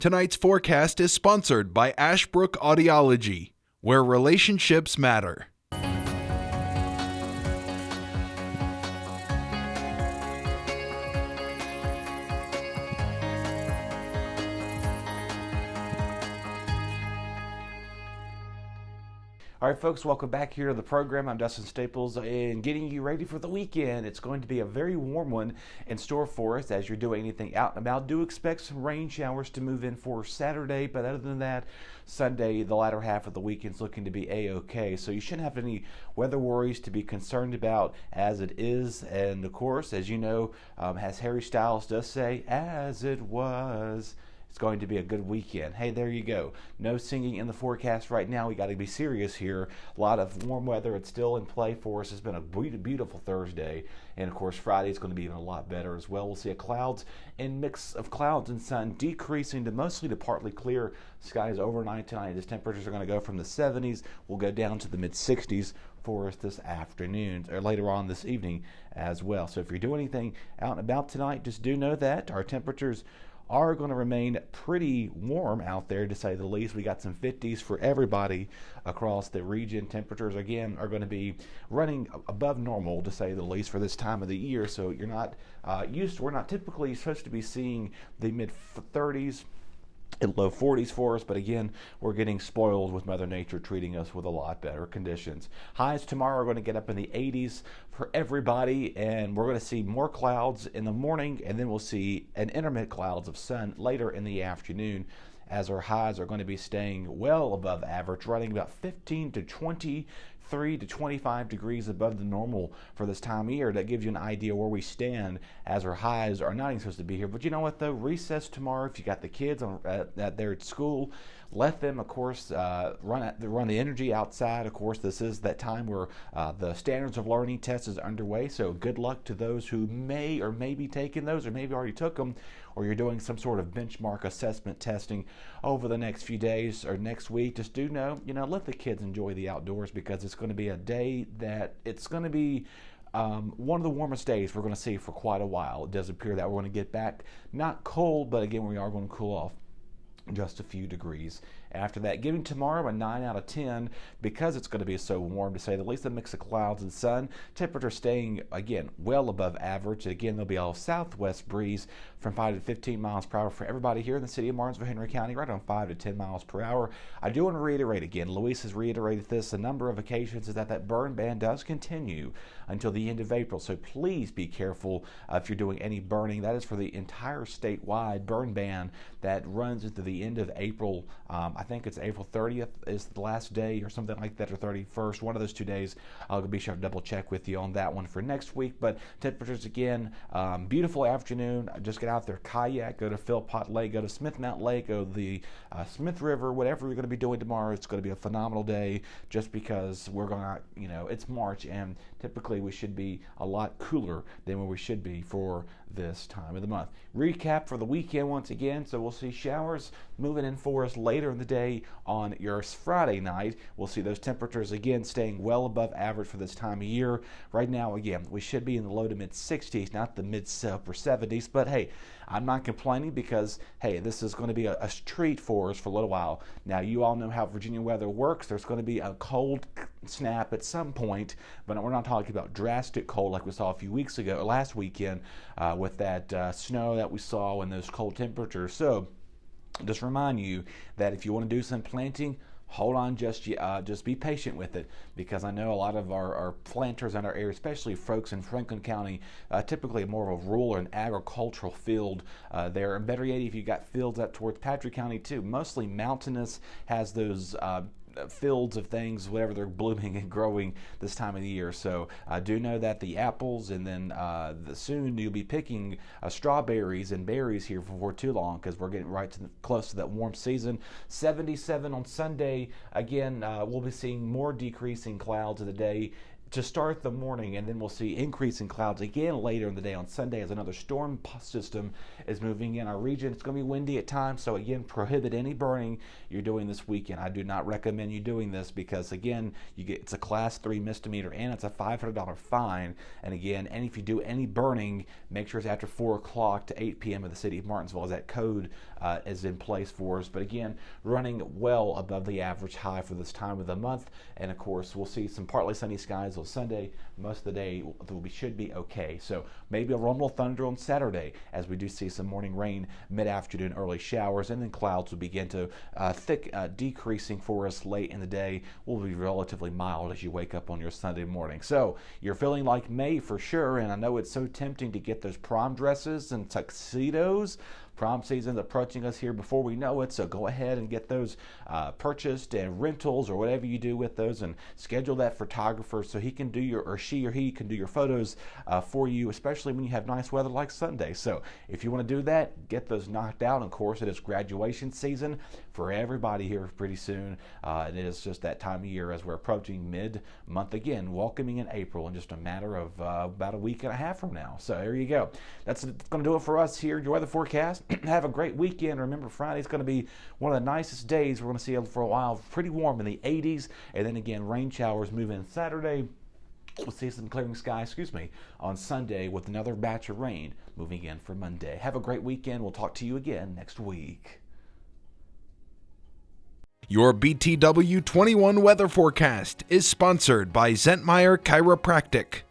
Tonight's forecast is sponsored by Ashbrook Audiology, where relationships matter. All right, folks, welcome back here to the program. I'm Dustin Staples and getting you ready for the weekend. It's going to be a very warm one in store for us as you're doing anything out and about. Do expect some rain showers to move in for Saturday, but other than that, Sunday, the latter half of the weekend's looking to be A-OK. So you shouldn't have any weather worries to be concerned about as it is. And of course, as you know, as Harry Styles does say, as it was. It's going to be a good weekend. Hey, there you go. No singing in the forecast right now. We got to be serious here. A lot of warm weather. It's still in play for us. It's been a beautiful Thursday. And, of course, Friday is going to be even a lot better as well. We'll see a clouds and mix of clouds and sun decreasing to mostly to partly clear skies overnight tonight. As temperatures are going to go from the 70s. We'll go down to the mid-60s for us this afternoon or later on this evening as well. So if you're doing anything out and about tonight, just do know that our temperatures are going to remain pretty warm out there, to say the least. We got some 50s for everybody across the region. Temperatures, again, are going to be running above normal, to say the least, for this time of the year. So you're not we're not typically supposed to be seeing the mid-30s and low 40s for us, but again, we're getting spoiled with Mother Nature treating us with a lot better conditions. Highs tomorrow are going to get up in the 80s for everybody, and we're going to see more clouds in the morning, and then we'll see an intermittent clouds of sun later in the afternoon, as our highs are going to be staying well above average, running about 15 to 23 to 25 degrees above the normal for this time of year. That gives you an idea where we stand, as our highs are not even supposed to be here. But you know what, though? Recess tomorrow, if you got the kids there at school, let them, of course, run the energy outside. Of course, this is that time where the standards of learning test is underway. So good luck to those who may or may be taking those, or maybe already took them, or you're doing some sort of benchmark assessment testing over the next few days or next week. Just do know, let the kids enjoy the outdoors, because it's going to be a day that it's going to be one of the warmest days we're going to see for quite a while. It does appear that we're going to get back, not cold, but again, we are going to cool off just a few degrees. After that, giving tomorrow a 9 out of 10 because it's going to be so warm, to say the least. A mix of clouds and sun. Temperature staying, again, well above average. Again, there'll be a southwest breeze from 5 to 15 miles per hour for everybody here in the city of Martinsville, Henry County, right on 5 to 10 miles per hour. I do want to reiterate again, Luis has reiterated this a number of occasions, is that burn ban does continue until the end of April. So please be careful if you're doing any burning. That is for the entire statewide burn ban that runs into the end of April. I think it's April 30th is the last day or something like that, or 31st, one of those 2 days. I'll be sure to double check with you on that one for next week. But temperatures again, beautiful afternoon. Just get out there, kayak, go to Philpott Lake, go to Smith Mountain Lake, go to the Smith River, whatever you're going to be doing tomorrow. It's going to be a phenomenal day, just because we're going to, it's March, and typically we should be a lot cooler than where we should be for this time of the month. Recap for the weekend once again. So we'll see showers moving in for us later in the day on your Friday night. We'll see those temperatures again staying well above average for this time of year. Right now, again, we should be in the low to mid 60s, not the mid upper 70s. But hey, I'm not complaining, because hey, this is going to be a treat for us for a little while. Now, you all know how Virginia weather works. There's going to be a cold snap at some point, but we're not talking about drastic cold like we saw a few weeks ago, or last weekend, with that snow that we saw and those cold temperatures. So just remind you that if you want to do some planting, hold on, just be patient with it, because I know a lot of our planters in our area, especially folks in Franklin County, typically more of a rural and agricultural field there. And better yet, if you got fields up towards Patrick County too, mostly mountainous, has those fields of things, whatever they're blooming and growing this time of the year. So I do know that the apples, and then soon you'll be picking strawberries and berries here before too long, because we're getting close to that warm season. 77 on Sunday. Again, we'll be seeing more decreasing clouds of the day. to start the morning, and then we'll see increasing clouds again later in the day on Sunday as another storm system is moving in our region. It's going to be windy at times, so again, prohibit any burning you're doing this weekend. I do not recommend you doing this because, again, it's a Class 3 misdemeanor and it's a $500 fine. And again, if you do any burning, make sure it's after 4 o'clock to 8 p.m. in the city of Martinsville, as that code is in place for us. But again, running well above the average high for this time of the month. And of course, we'll see some partly sunny skies on Sunday. Most of the day should be okay. So maybe a rumble of thunder on Saturday, as we do see some morning rain, mid-afternoon, early showers, and then clouds will begin to decreasing for us late in the day. Will be relatively mild as you wake up on your Sunday morning. So you're feeling like May for sure, and I know it's so tempting to get those prom dresses and tuxedos. Prom season's approaching us here before we know it, so go ahead and get those purchased, and rentals or whatever you do with those, and schedule that photographer so he can do she or he can do your photos for you, especially when you have nice weather like Sunday. So if you want to do that, get those knocked out. Of course, it is graduation season for everybody here pretty soon. It is just that time of year as we're approaching mid-month again, welcoming in April in just a matter of about a week and a half from now. So there you go. That's going to do it for us here. Enjoy the forecast. Have a great weekend. Remember, Friday's going to be one of the nicest days we're going to see for a while. Pretty warm in the 80s. And then again, rain showers move in Saturday. We'll see some clearing skies, on Sunday with another batch of rain moving in for Monday. Have a great weekend. We'll talk to you again next week. Your BTW21 weather forecast is sponsored by Zentmeyer Chiropractic.